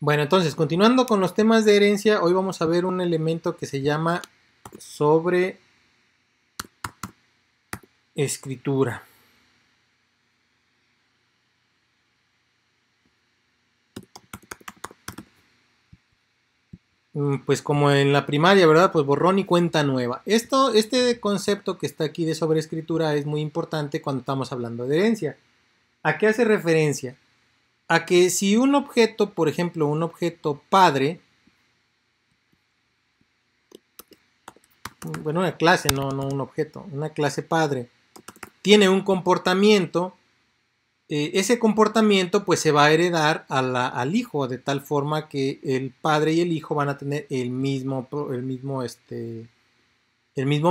Bueno, entonces, continuando con los temas de herencia, hoy vamos a ver un elemento que se llama sobreescritura. Pues como en la primaria, ¿verdad? Pues borrón y cuenta nueva. Este concepto que está aquí de sobreescritura es muy importante cuando estamos hablando de herencia. ¿A qué hace referencia? A que si un objeto, por ejemplo, un objeto padre, bueno, una clase, no un objeto, una clase padre, tiene un comportamiento, ese comportamiento pues se va a heredar al hijo, de tal forma que el padre y el hijo van a tener el mismo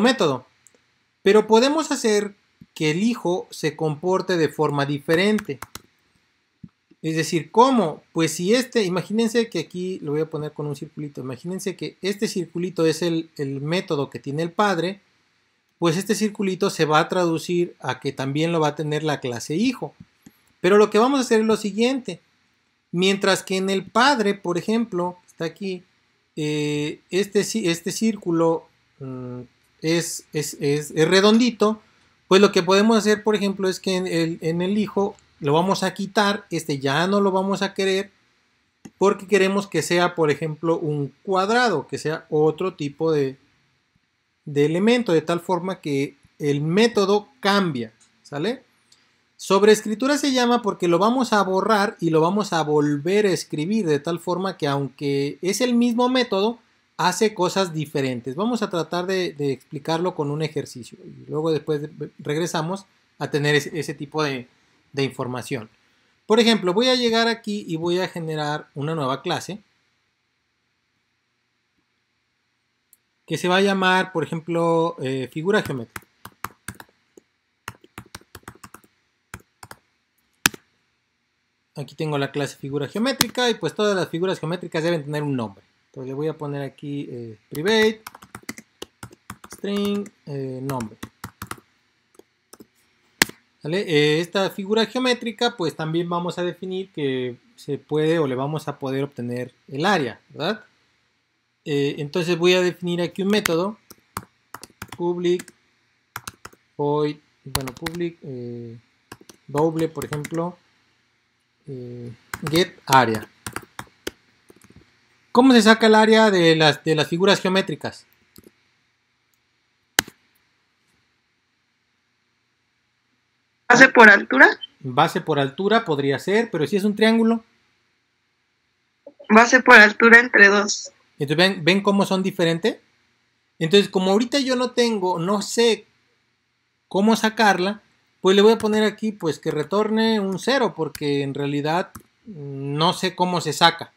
método. Pero podemos hacer que el hijo se comporte de forma diferente. Es decir, ¿cómo? Pues si imagínense que aquí lo voy a poner con un circulito, imagínense que este circulito es el método que tiene el padre, pues este circulito se va a traducir a que también lo va a tener la clase hijo. Pero lo que vamos a hacer es lo siguiente, mientras que en el padre, por ejemplo, está aquí, este círculo es redondito, pues lo que podemos hacer, por ejemplo, es que en el hijo lo vamos a quitar, ya no lo vamos a querer, porque queremos que sea, por ejemplo, un cuadrado, que sea otro tipo de elemento, de tal forma que el método cambia, ¿sale? Sobreescritura se llama porque lo vamos a borrar y lo vamos a volver a escribir, de tal forma que aunque es el mismo método, hace cosas diferentes. Vamos a tratar de explicarlo con un ejercicio y luego después regresamos a tener ese tipo de información. Por ejemplo, voy a llegar aquí y voy a generar una nueva clase que se va a llamar, por ejemplo, figura geométrica. Aquí tengo la clase figura geométrica y pues todas las figuras geométricas deben tener un nombre. Entonces le voy a poner aquí private string nombre. ¿Vale? Esta figura geométrica pues también vamos a definir que se puede o le vamos a poder obtener el área, ¿verdad? Entonces voy a definir aquí un método public void, bueno, public doble, por ejemplo, get area. ¿Cómo se saca el área de las figuras geométricas? ¿Base por altura? Base por altura podría ser, pero si es un triángulo. Base por altura entre dos. Entonces, ¿ven cómo son diferentes? Entonces, como ahorita yo no sé cómo sacarla, pues le voy a poner aquí pues que retorne un 0, porque en realidad no sé cómo se saca.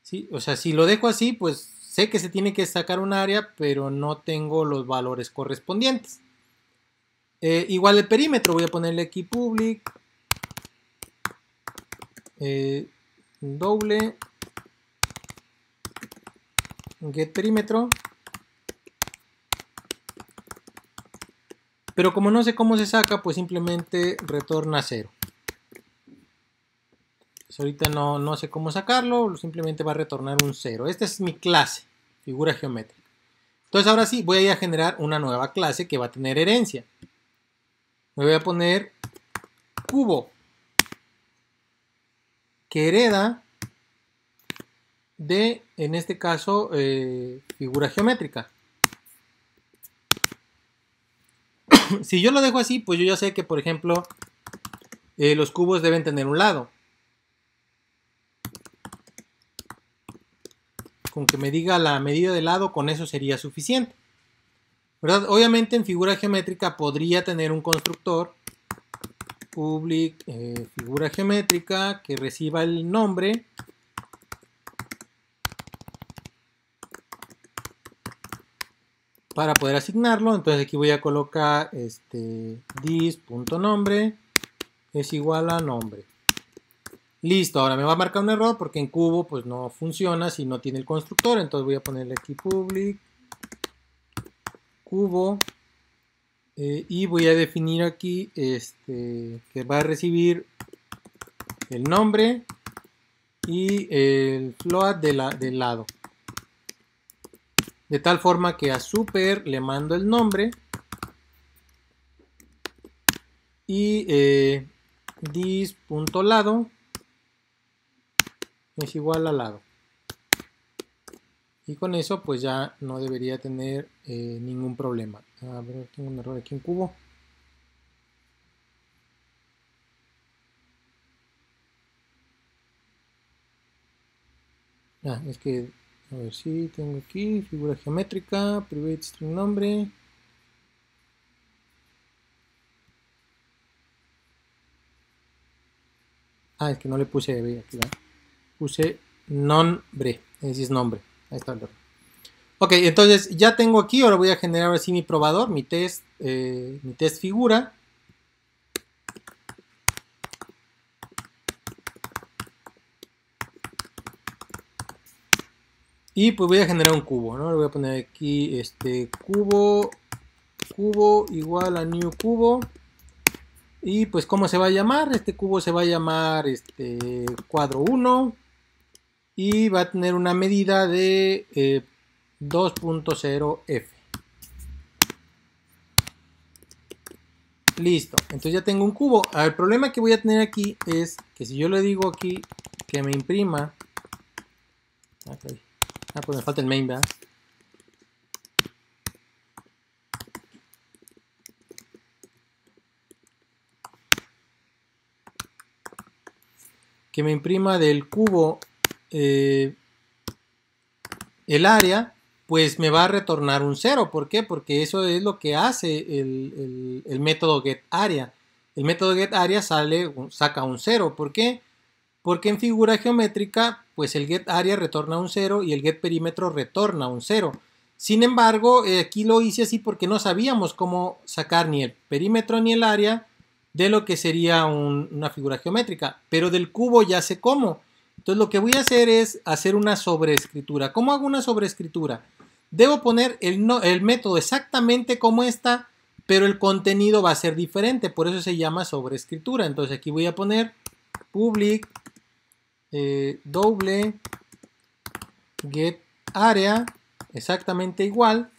¿Sí? O sea, si lo dejo así, pues sé que se tiene que sacar un área, pero no tengo los valores correspondientes. Igual el perímetro, voy a ponerle aquí public doble get perímetro. Pero como no sé cómo se saca, pues simplemente retorna 0. Pues ahorita no sé cómo sacarlo, simplemente va a retornar un 0. Esta es mi clase, figura geométrica. Entonces ahora sí, voy a ir a generar una nueva clase que va a tener herencia. Me voy a poner cubo, que hereda de, en este caso, figura geométrica. Si yo lo dejo así, pues yo ya sé que, por ejemplo, los cubos deben tener un lado. Con que me diga la medida de lado, con eso sería suficiente, ¿verdad? Obviamente en figura geométrica podría tener un constructor public figura geométrica que reciba el nombre para poder asignarlo. Entonces aquí voy a colocar this.nombre es igual a nombre. Listo, ahora me va a marcar un error porque en cubo pues no funciona si no tiene el constructor. Entonces voy a ponerle aquí public cubo y voy a definir aquí que va a recibir el nombre y el float del lado. De tal forma que a super le mando el nombre y this.lado es igual a lado. Y con eso pues ya no debería tener ningún problema. A ver, tengo un error aquí en cubo. Es que, a ver si tengo aquí figura geométrica, private string nombre. Es que no le puse, aquí va. Puse nombre, es nombre. Ahí está el error. Ok, entonces ya tengo aquí, ahora voy a generar así mi probador, mi test figura. Y pues voy a generar un cubo, ¿no? Le voy a poner aquí cubo igual a new cubo. Y pues ¿cómo se va a llamar? Este cubo se va a llamar cuadro 1. Y va a tener una medida de 2.0F. Listo, entonces ya tengo un cubo. El problema que voy a tener aquí es que si yo le digo aquí que me imprima... Okay. Pues me falta el main, ¿verdad? Que me imprima del cubo el área, pues me va a retornar un 0. ¿Por qué? Porque eso es lo que hace el método getArea. El método getArea saca un 0. ¿Por qué? Porque en figura geométrica, pues el getArea retorna un 0 y el getPerímetro retorna un 0. Sin embargo, aquí lo hice así porque no sabíamos cómo sacar ni el perímetro ni el área de lo que sería una figura geométrica. Pero del cubo ya sé cómo. Entonces lo que voy a hacer es hacer una sobreescritura. ¿Cómo hago una sobreescritura? Debo poner el método exactamente como está, pero el contenido va a ser diferente. Por eso se llama sobreescritura. Entonces aquí voy a poner public doble get area exactamente igual,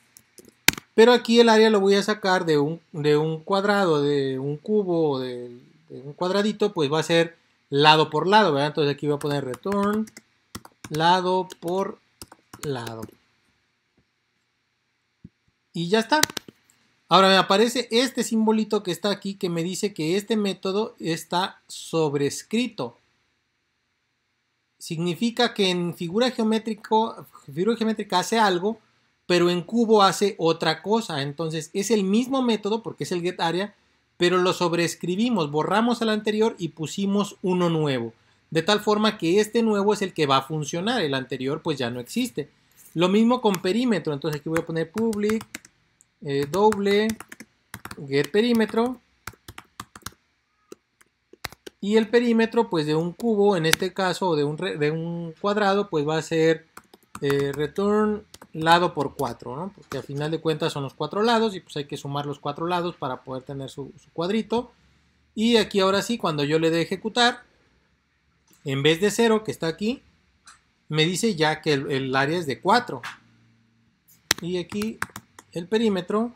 pero aquí el área lo voy a sacar de un cuadrado, de un cubo, de un cuadradito, pues va a ser lado por lado, ¿verdad? Entonces aquí voy a poner return lado por lado y ya está. Ahora me aparece este simbolito que está aquí que me dice que este método está sobrescrito. Significa que en figura geométrica hace algo, pero en cubo hace otra cosa. Entonces es el mismo método porque es el getArea, pero lo sobreescribimos, borramos el anterior y pusimos uno nuevo. De tal forma que este nuevo es el que va a funcionar, el anterior pues ya no existe. Lo mismo con perímetro, entonces aquí voy a poner public doble getPerímetro. Y el perímetro, pues de un cubo, en este caso, o de un cuadrado, pues va a ser return lado por 4, ¿no? Porque al final de cuentas son los 4 lados y pues hay que sumar los 4 lados para poder tener su cuadrito. Y aquí ahora sí, cuando yo le dé ejecutar, en vez de 0, que está aquí, me dice ya que el área es de 4. Y aquí el perímetro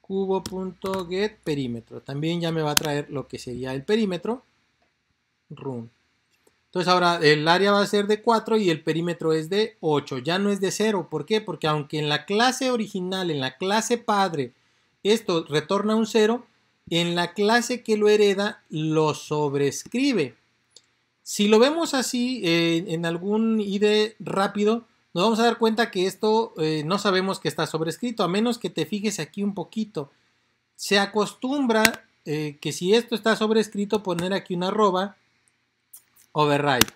cubo.getPerímetro. También ya me va a traer lo que sería el perímetro. Run. Entonces ahora el área va a ser de 4 y el perímetro es de 8. Ya no es de 0. ¿Por qué? Porque aunque en la clase original, en la clase padre, esto retorna un 0, en la clase que lo hereda lo sobrescribe. Si lo vemos así en algún IDE rápido, nos vamos a dar cuenta que esto no sabemos que está sobrescrito, a menos que te fijes aquí un poquito. Se acostumbra que si esto está sobrescrito, poner aquí una arroba, override,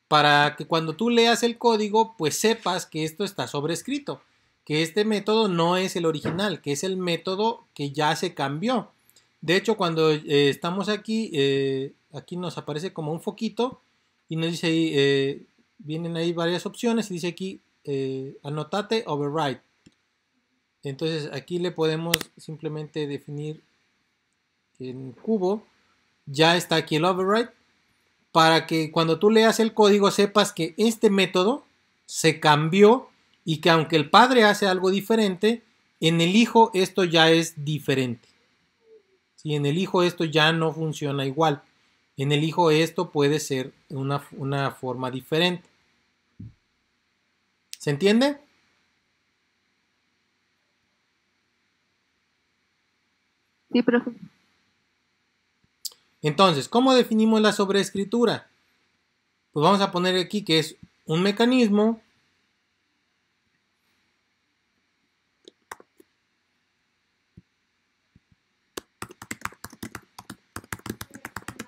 para que cuando tú leas el código, pues sepas que esto está sobrescrito, que este método no es el original, que es el método que ya se cambió. De hecho, cuando estamos aquí, aquí nos aparece como un foquito y nos dice ahí, vienen ahí varias opciones y dice aquí, anotate override. Entonces aquí le podemos simplemente definir en cubo ya está aquí el override, para que cuando tú leas el código sepas que este método se cambió y que aunque el padre hace algo diferente, en el hijo esto ya es diferente. Si en el hijo esto ya no funciona igual, en el hijo esto puede ser una forma diferente. ¿Se entiende? Sí, profe. Entonces, ¿cómo definimos la sobreescritura? Pues vamos a poner aquí que es un mecanismo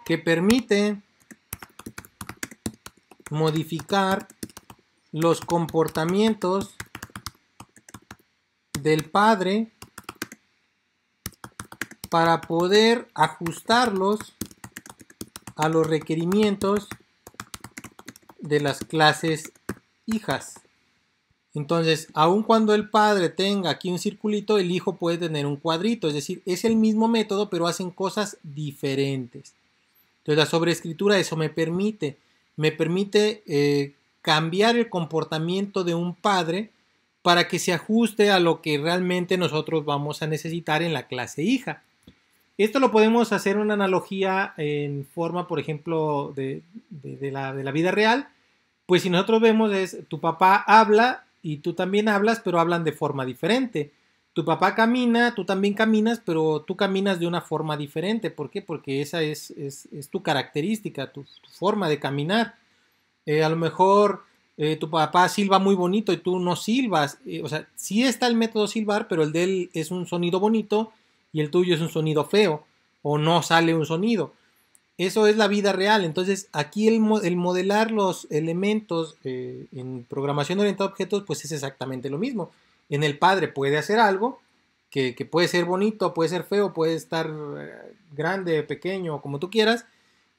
que permite modificar los comportamientos del padre para poder ajustarlos a los requerimientos de las clases hijas. Entonces, aun cuando el padre tenga aquí un circulito, el hijo puede tener un cuadrito, es decir, es el mismo método, pero hacen cosas diferentes. Entonces, la sobreescritura eso me permite cambiar el comportamiento de un padre para que se ajuste a lo que realmente nosotros vamos a necesitar en la clase hija. Esto lo podemos hacer una analogía en forma, por ejemplo, de la vida real. Pues si nosotros vemos es, tu papá habla y tú también hablas, pero hablan de forma diferente. Tu papá camina, tú también caminas, pero tú caminas de una forma diferente. ¿Por qué? Porque esa es tu característica, tu forma de caminar. A lo mejor tu papá silba muy bonito y tú no silbas. O sea, sí está el método silbar, pero el de él es un sonido bonito y el tuyo es un sonido feo o no sale un sonido. Eso es la vida real. Entonces aquí el modelar los elementos en programación orientada a objetos pues es exactamente lo mismo. En el padre puede hacer algo que puede ser bonito, puede ser feo, puede estar grande, pequeño, como tú quieras.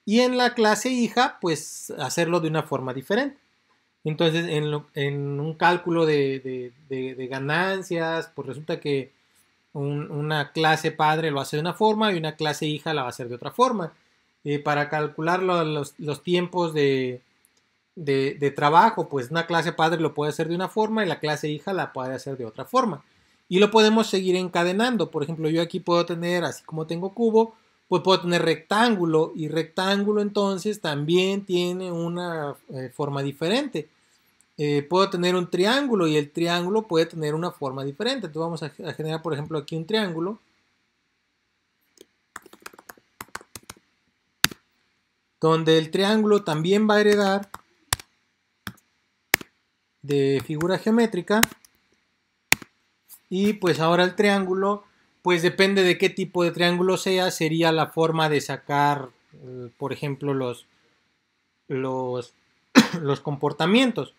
Y en la clase hija pues hacerlo de una forma diferente. Entonces en un cálculo de ganancias pues resulta que una clase padre lo hace de una forma y una clase hija la va a hacer de otra forma. Para calcular los tiempos de trabajo, pues una clase padre lo puede hacer de una forma y la clase hija la puede hacer de otra forma. Y lo podemos seguir encadenando. Por ejemplo, yo aquí puedo tener, así como tengo cubo, pues puedo tener rectángulo y rectángulo entonces también tiene una forma diferente. Puedo tener un triángulo y el triángulo puede tener una forma diferente. Entonces vamos a generar, por ejemplo, aquí un triángulo. Donde el triángulo también va a heredar de figura geométrica. Y pues ahora el triángulo, pues depende de qué tipo de triángulo sea, sería la forma de sacar, por ejemplo, los comportamientos.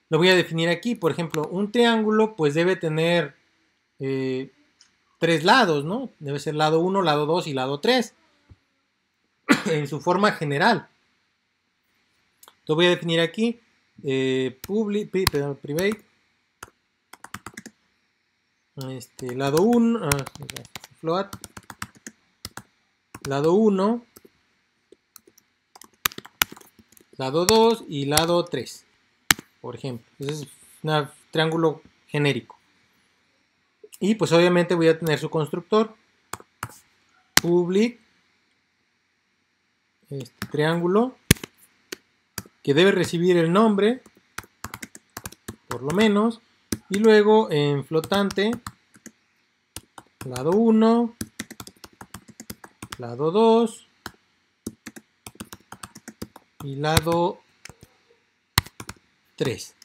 Lo voy a definir aquí. Por ejemplo, un triángulo pues debe tener 3 lados, ¿no? Debe ser lado 1, lado 2 y lado 3. En su forma general. Lo voy a definir aquí. Private. Lado 1. Float. Lado 1. Lado 2 y lado 3. Por ejemplo. Ese es un triángulo genérico. Y pues obviamente voy a tener su constructor. Public. Triángulo. Que debe recibir el nombre. Por lo menos. Y luego en flotante. Lado 1. Lado 2. Y lado 3.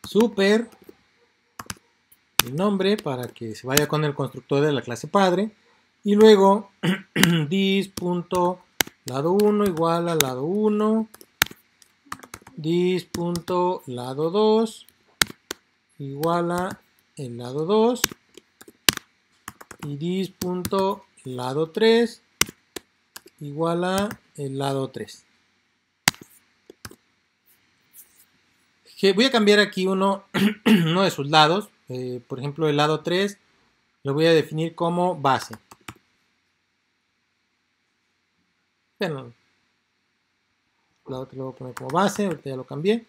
Super. El nombre para que se vaya con el constructor de la clase padre. Y luego dis.lado 1 igual a lado 1. Dis.lado 2 igual a el lado 2. Y dis.lado 3 igual a el lado 3. Voy a cambiar aquí uno de sus lados. Por ejemplo, el lado 3 lo voy a definir como base. Bueno, la otra lo voy a poner como base, ahorita ya lo cambié.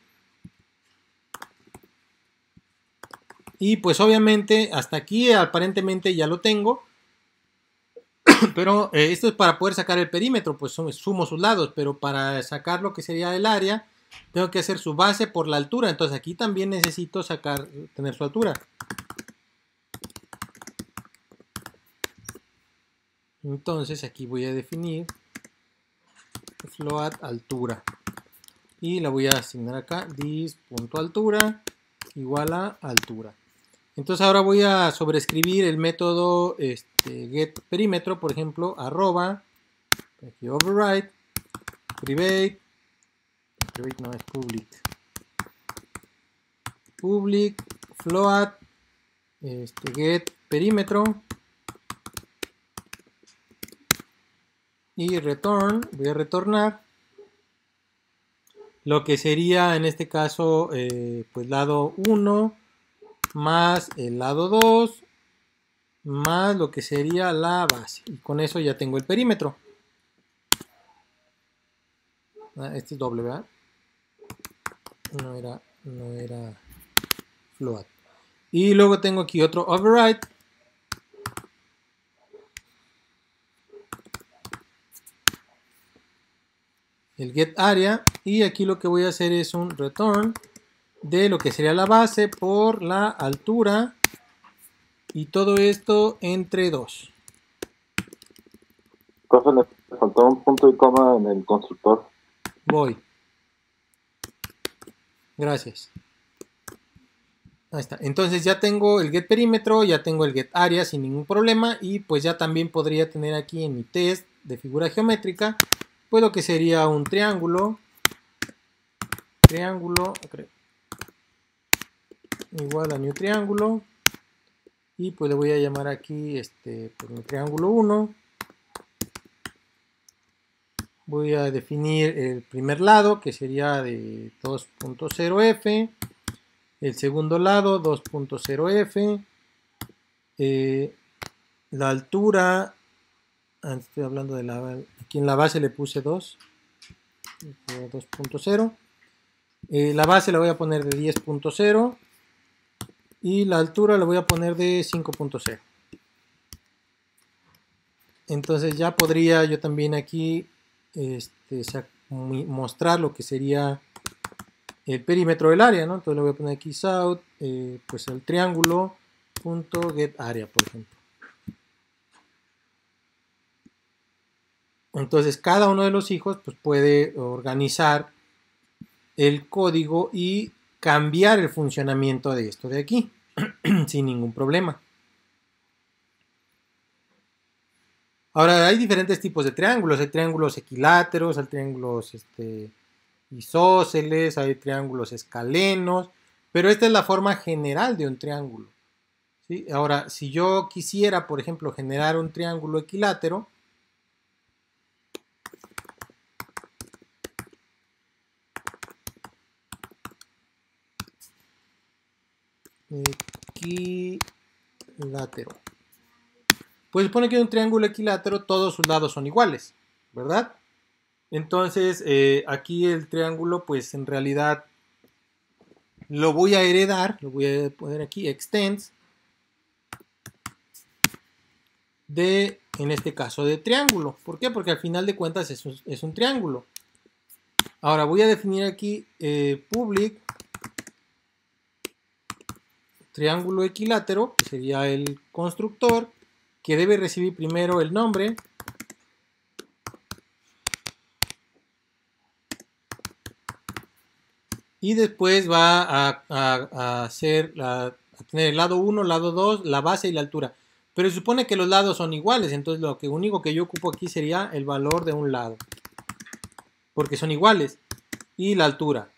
Y pues obviamente hasta aquí aparentemente ya lo tengo. Pero esto es para poder sacar el perímetro, pues sumo sus lados, pero para sacar lo que sería el área, tengo que hacer su base por la altura. Entonces aquí también necesito tener su altura. Entonces aquí voy a definir float altura. Y la voy a asignar acá, dis.altura igual a altura. Entonces ahora voy a sobreescribir el método get perímetro, por ejemplo, arroba, aquí override, private no es public float, get perímetro y return, voy a retornar lo que sería en este caso pues lado 1 más el lado 2 más lo que sería la base, y con eso ya tengo el perímetro. Este es doble, ¿verdad? No era float. Y luego tengo aquí otro override. El get area. Y aquí lo que voy a hacer es un return de lo que sería la base por la altura. Y todo esto entre 2. Profe, le faltó un punto y coma en el constructor. Voy. Gracias. Ahí está. Entonces ya tengo el get perímetro, ya tengo el get área sin ningún problema. Y pues ya también podría tener aquí en mi test de figura geométrica, pues lo que sería un triángulo. Igual a new triángulo. Y pues le voy a llamar aquí pues mi triángulo 1. Voy a definir el primer lado, que sería de 2.0f. El segundo lado, 2.0f. La altura, estoy hablando de aquí en la base le puse 2. 2.0. La base la voy a poner de 10.0. Y la altura la voy a poner de 5.0. Entonces ya podría yo también aquí mostrar lo que sería el perímetro del área, ¿no? Entonces le voy a poner aquí south, pues el triángulo punto get area, por ejemplo. Entonces cada uno de los hijos pues puede organizar el código y cambiar el funcionamiento de esto de aquí sin ningún problema. Ahora hay diferentes tipos de triángulos. Hay triángulos equiláteros, hay triángulos isósceles, hay triángulos escalenos, pero esta es la forma general de un triángulo, ¿sí? Ahora, si yo quisiera, por ejemplo, generar un triángulo equilátero, pues supone que un triángulo equilátero todos sus lados son iguales, ¿verdad? Entonces aquí el triángulo pues en realidad lo voy a heredar, lo voy a poner aquí extends de, en este caso, de triángulo. ¿Por qué? Porque al final de cuentas es un triángulo. Ahora voy a definir aquí public triángulo equilátero, que sería el constructor, que debe recibir primero el nombre, y después va a tener el lado 1, lado 2, la base y la altura. Pero se supone que los lados son iguales, entonces lo único que yo ocupo aquí sería el valor de un lado, porque son iguales, y la altura.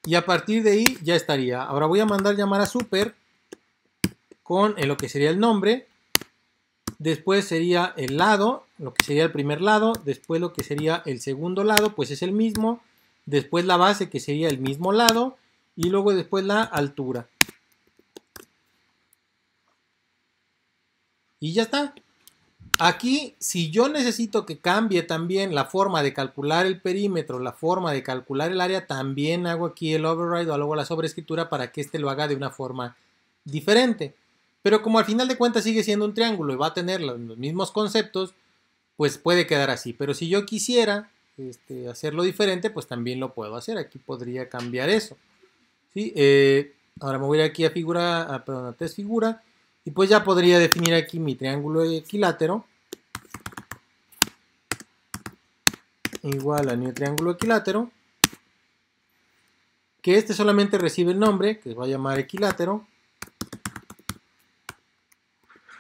Y a partir de ahí ya estaría. Ahora voy a mandar llamar a super con lo que sería el nombre. Después sería el lado, lo que sería el primer lado. Después lo que sería el segundo lado, pues es el mismo. Después la base, que sería el mismo lado. Y luego después la altura. Y ya está. Aquí, si yo necesito que cambie también la forma de calcular el perímetro, la forma de calcular el área, también hago aquí el override o hago la sobreescritura para que este lo haga de una forma diferente. Pero como al final de cuentas sigue siendo un triángulo y va a tener los mismos conceptos, pues puede quedar así. Pero si yo quisiera hacerlo diferente, pues también lo puedo hacer. Aquí podría cambiar eso. ¿Sí? Ahora me voy a ir aquí a figura, perdón, a test figura. Y pues ya podría definir aquí mi triángulo equilátero igual a mi triángulo equilátero, que este solamente recibe el nombre, que se va a llamar equilátero.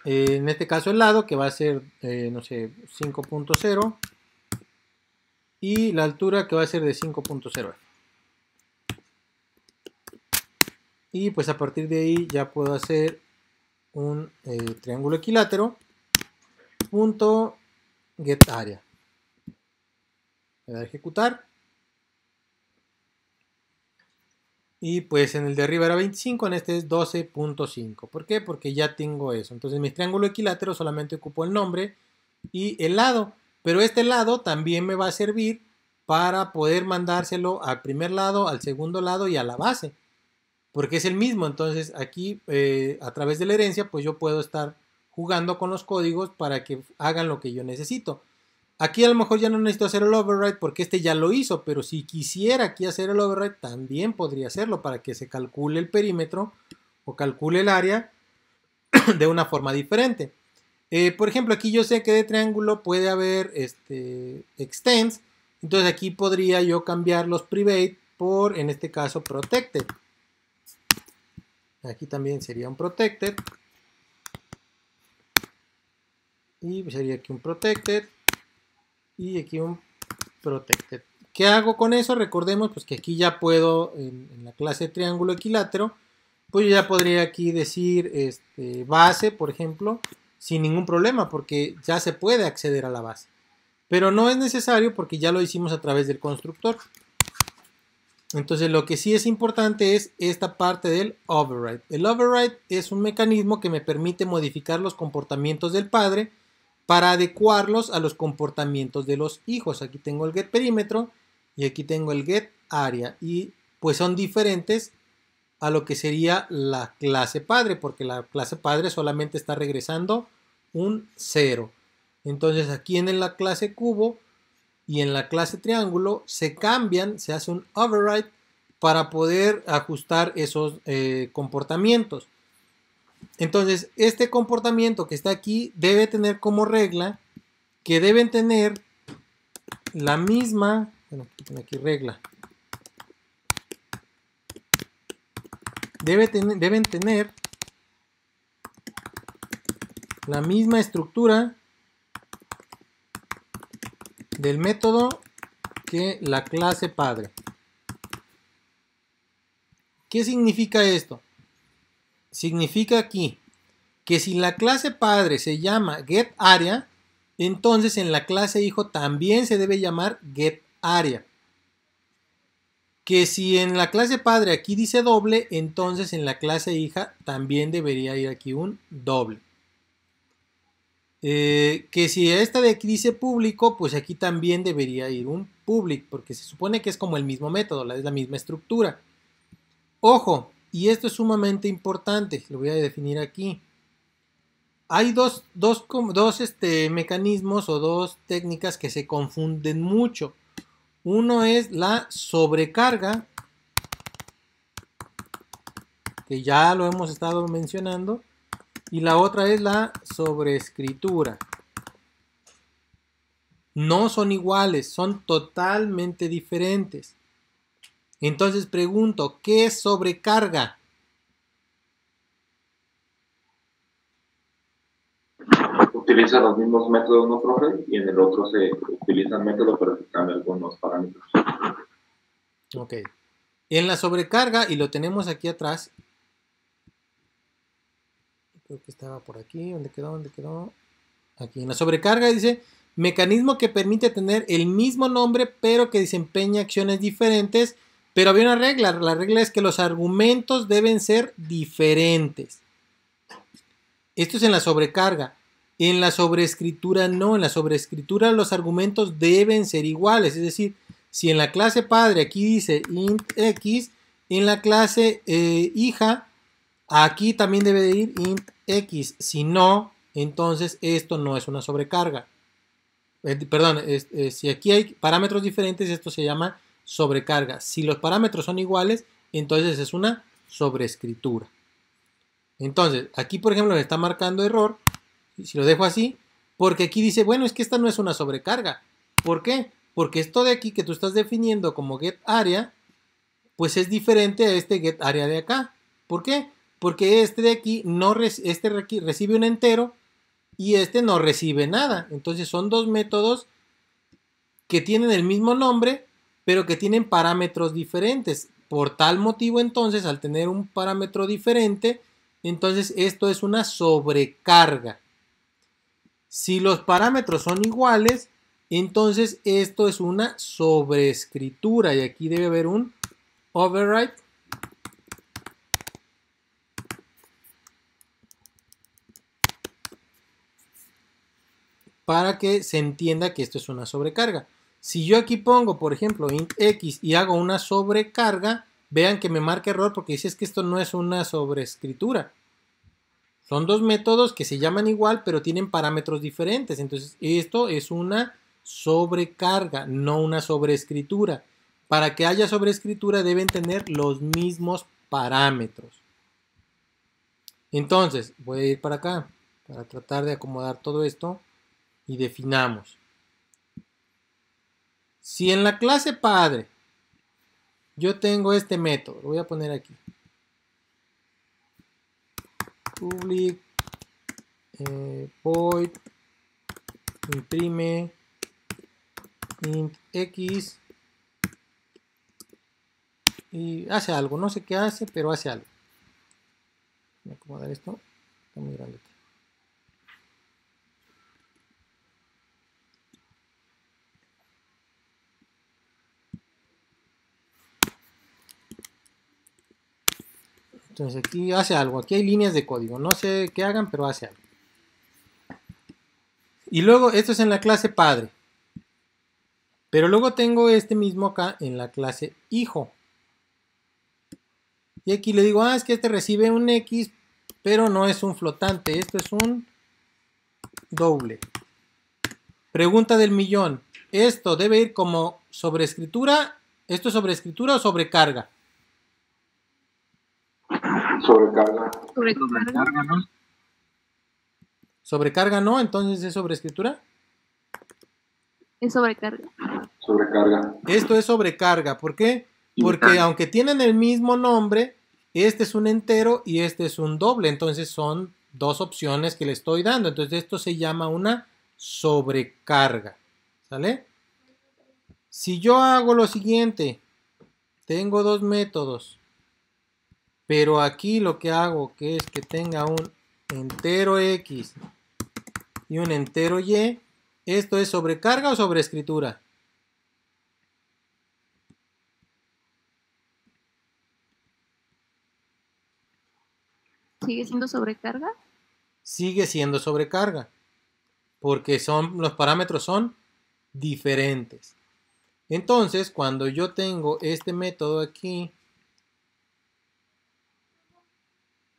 En este caso el lado, que va a ser, no sé, 5.0. Y la altura, que va a ser de 5.0. Y pues a partir de ahí ya puedo hacer un triángulo equilátero punto get area. Le voy a ejecutar. Y pues en el de arriba era 25, en este es 12.5. ¿Por qué? Porque ya tengo eso. Entonces mi triángulo equilátero solamente ocupo el nombre y el lado. Pero este lado también me va a servir para poder mandárselo al primer lado, al segundo lado y a la base. Porque es el mismo. Entonces aquí a través de la herencia pues yo puedo estar jugando con los códigos para que hagan lo que yo necesito. Aquí a lo mejor ya no necesito hacer el override porque este ya lo hizo, pero si quisiera aquí hacer el override también podría hacerlo para que se calcule el perímetro o calcule el área de una forma diferente. Por ejemplo, aquí yo sé que de triángulo puede haber extends, entonces aquí podría yo cambiar los private por, en este caso, protected. Aquí también sería un protected. Y sería aquí un protected. Y aquí un protected. ¿Qué hago con eso? Recordemos pues que aquí ya puedo, en la clase triángulo equilátero, pues yo ya podría aquí decir base, por ejemplo, sin ningún problema, porque ya se puede acceder a la base. Pero no es necesario porque ya lo hicimos a través del constructor. Entonces lo que sí es importante es esta parte del override. El override es un mecanismo que me permite modificar los comportamientos del padre para adecuarlos a los comportamientos de los hijos. Aquí tengo el get perímetro y aquí tengo el get área y pues son diferentes a lo que sería la clase padre, porque la clase padre solamente está regresando un 0. Entonces aquí en la clase cubo y en la clase triángulo se cambian, se hace un override para poder ajustar esos comportamientos. Entonces, este comportamiento que está aquí debe tener como regla que deben tener la misma, bueno, aquí regla, deben tener la misma estructura del método que la clase padre. ¿Qué significa esto? Significa aquí que si la clase padre se llama getArea, entonces en la clase hijo también se debe llamar getArea. Que si en la clase padre aquí dice doble, entonces en la clase hija también debería ir aquí un doble. Que si esta de aquí dice público, pues aquí también debería ir un public, porque se supone que es como el mismo método, es la misma estructura. Ojo, y esto es sumamente importante, lo voy a definir aquí. Hay dos mecanismos o dos técnicas que se confunden mucho. Uno es la sobrecarga, que ya lo hemos estado mencionando, y la otra es la sobreescritura. No son iguales, son totalmente diferentes. Entonces pregunto, ¿qué es sobrecarga? Utiliza los mismos métodos, ¿no, profe? Y en el otro se utiliza el método, pero se cambian algunos parámetros. Ok. En la sobrecarga, y lo tenemos aquí atrás, creo que estaba por aquí, ¿dónde quedó? ¿Dónde quedó? Aquí, en la sobrecarga dice, mecanismo que permite tener el mismo nombre, pero que desempeña acciones diferentes, pero había una regla, la regla es que los argumentos deben ser diferentes. Esto es en la sobrecarga. En la sobreescritura no, en la sobreescritura los argumentos deben ser iguales, es decir, si en la clase padre aquí dice int x, en la clase hija aquí también debe de ir int x, si no, entonces esto no es una sobrecarga. Perdón, si aquí hay parámetros diferentes, esto se llama sobrecarga. Si los parámetros son iguales, entonces es una sobreescritura. Entonces, aquí por ejemplo me está marcando error, si lo dejo así, porque aquí dice, bueno, es que esta no es una sobrecarga. ¿Por qué? Porque esto de aquí que tú estás definiendo como getArea, pues es diferente a este getArea de acá. ¿Por qué? Porque este de aquí recibe un entero y este no recibe nada. Entonces son dos métodos que tienen el mismo nombre, pero que tienen parámetros diferentes. Por tal motivo, entonces, al tener un parámetro diferente, entonces esto es una sobrecarga. Si los parámetros son iguales, entonces esto es una sobreescritura y aquí debe haber un override para que se entienda que esto es una sobrecarga. Si yo aquí pongo, por ejemplo, int x y hago una sobrecarga, vean que me marca error porque dice es que esto no es una sobreescritura. Son dos métodos que se llaman igual, pero tienen parámetros diferentes. Entonces, esto es una sobrecarga, no una sobreescritura. Para que haya sobreescritura deben tener los mismos parámetros. Entonces, voy a ir para acá para tratar de acomodar todo esto y definamos. Si en la clase padre yo tengo este método, lo voy a poner aquí. Public void imprime int x y hace algo, no sé qué hace, pero hace algo. Voy a acomodar esto, está muy grande aquí. Entonces aquí hace algo, aquí hay líneas de código, no sé qué hagan, pero hace algo. Y luego esto es en la clase padre. Pero luego tengo este mismo acá en la clase hijo. Y aquí le digo, es que este recibe un X, pero no es un flotante, esto es un doble. Pregunta del millón. ¿Esto debe ir como sobreescritura? ¿Esto es sobreescritura o sobrecarga? Sobrecarga. Sobrecarga, ¿no? Sobrecarga no, entonces es sobreescritura. es sobrecarga. Sobrecarga. Esto es sobrecarga, ¿por qué? Porque aunque tienen el mismo nombre, este es un entero y este es un doble, entonces son dos opciones que le estoy dando, entonces esto se llama una sobrecarga, ¿sale? Si yo hago lo siguiente, tengo dos métodos, pero aquí lo que hago que es que tenga un entero x y un entero y, ¿esto es sobrecarga o sobreescritura? ¿Sigue siendo sobrecarga? Sigue siendo sobrecarga, porque los parámetros son diferentes. Entonces, cuando yo tengo este método aquí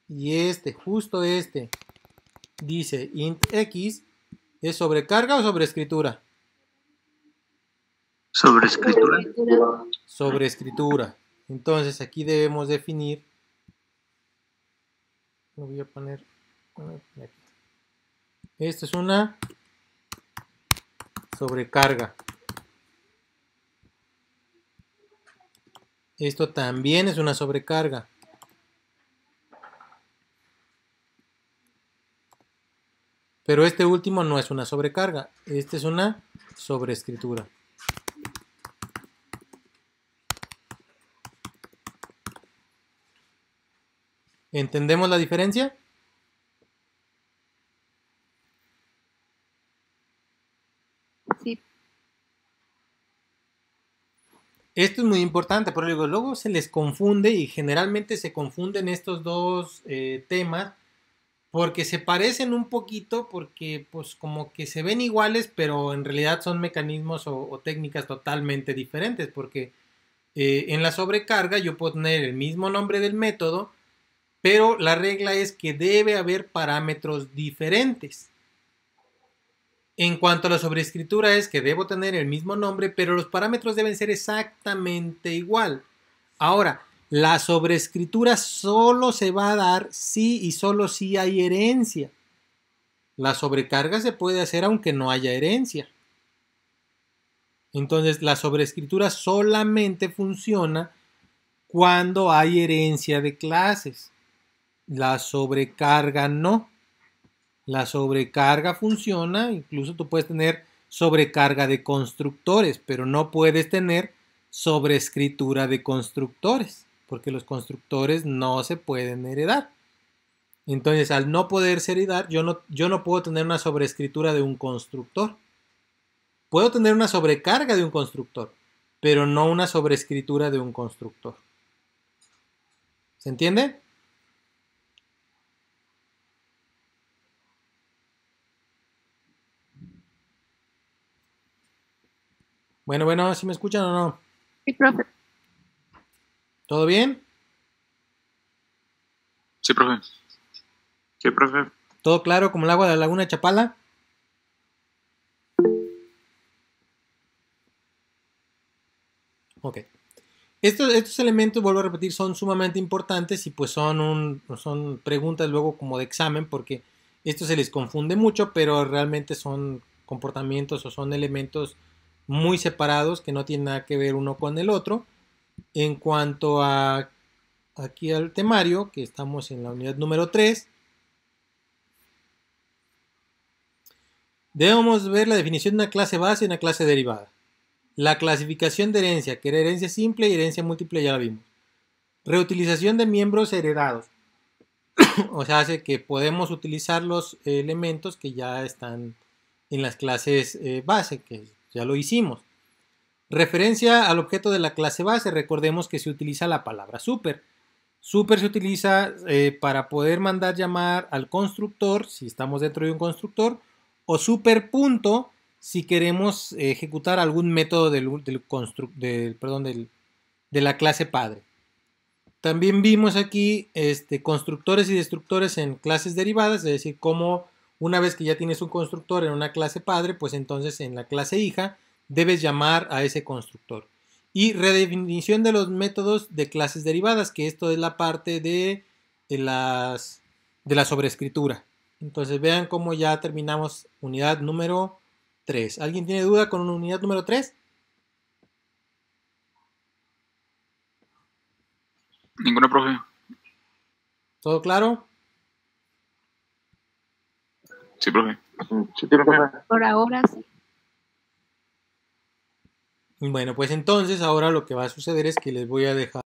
y justo este, dice int x, ¿es sobrecarga o sobreescritura? Sobreescritura. Sobreescritura. Entonces aquí debemos definir, lo voy a poner aquí. Esto es una sobrecarga. Esto también es una sobrecarga. Pero este último no es una sobrecarga. Este es una sobreescritura. ¿Entendemos la diferencia? Sí. Esto es muy importante, pero luego se les confunde y generalmente se confunden estos dos temas porque se parecen un poquito, porque pues como que se ven iguales, pero en realidad son mecanismos o técnicas totalmente diferentes, porque en la sobrecarga yo puedo tener el mismo nombre del método, pero la regla es que debe haber parámetros diferentes. En cuanto a la sobreescritura es que debo tener el mismo nombre, pero los parámetros deben ser exactamente igual. Ahora, la sobreescritura solo se va a dar si y solo si hay herencia. La sobrecarga se puede hacer aunque no haya herencia. Entonces, la sobreescritura solamente funciona cuando hay herencia de clases. La sobrecarga no. La sobrecarga funciona, incluso tú puedes tener sobrecarga de constructores, pero no puedes tener sobreescritura de constructores, porque los constructores no se pueden heredar. Entonces, al no poderse heredar, yo no puedo tener una sobreescritura de un constructor. Puedo tener una sobrecarga de un constructor, pero no una sobreescritura de un constructor. ¿Se entiende? Bueno, ¿sí me escuchan o no? Sí, profe. ¿Todo bien? Sí, profe. Sí, profe. ¿Todo claro como el agua de la laguna de Chapala? Ok. Estos elementos, vuelvo a repetir, son sumamente importantes y pues son preguntas luego como de examen porque esto se les confunde mucho, pero realmente son comportamientos o son elementos muy separados que no tienen nada que ver uno con el otro. En cuanto a aquí al temario, que estamos en la unidad número 3, debemos ver la definición de una clase base y una clase derivada. La clasificación de herencia, que era herencia simple y herencia múltiple, ya la vimos. Reutilización de miembros heredados. O sea, hace que podemos utilizar los elementos que ya están en las clases base, que ya lo hicimos. Referencia al objeto de la clase base, recordemos que se utiliza la palabra super. Super se utiliza para poder mandar llamar al constructor, si estamos dentro de un constructor, o super punto si queremos ejecutar algún método de la clase padre. También vimos aquí constructores y destructores en clases derivadas, es decir, cómo una vez que ya tienes un constructor en una clase padre, pues entonces en la clase hija debes llamar a ese constructor. Y redefinición de los métodos de clases derivadas, que esto es la parte de la sobreescritura. Entonces vean cómo ya terminamos unidad número 3. ¿Alguien tiene duda con unidad número 3? Ninguno, profe. ¿Todo claro? Sí, profe. Sí, profe. Por ahora sí. Bueno, pues entonces ahora lo que va a suceder es que les voy a dejar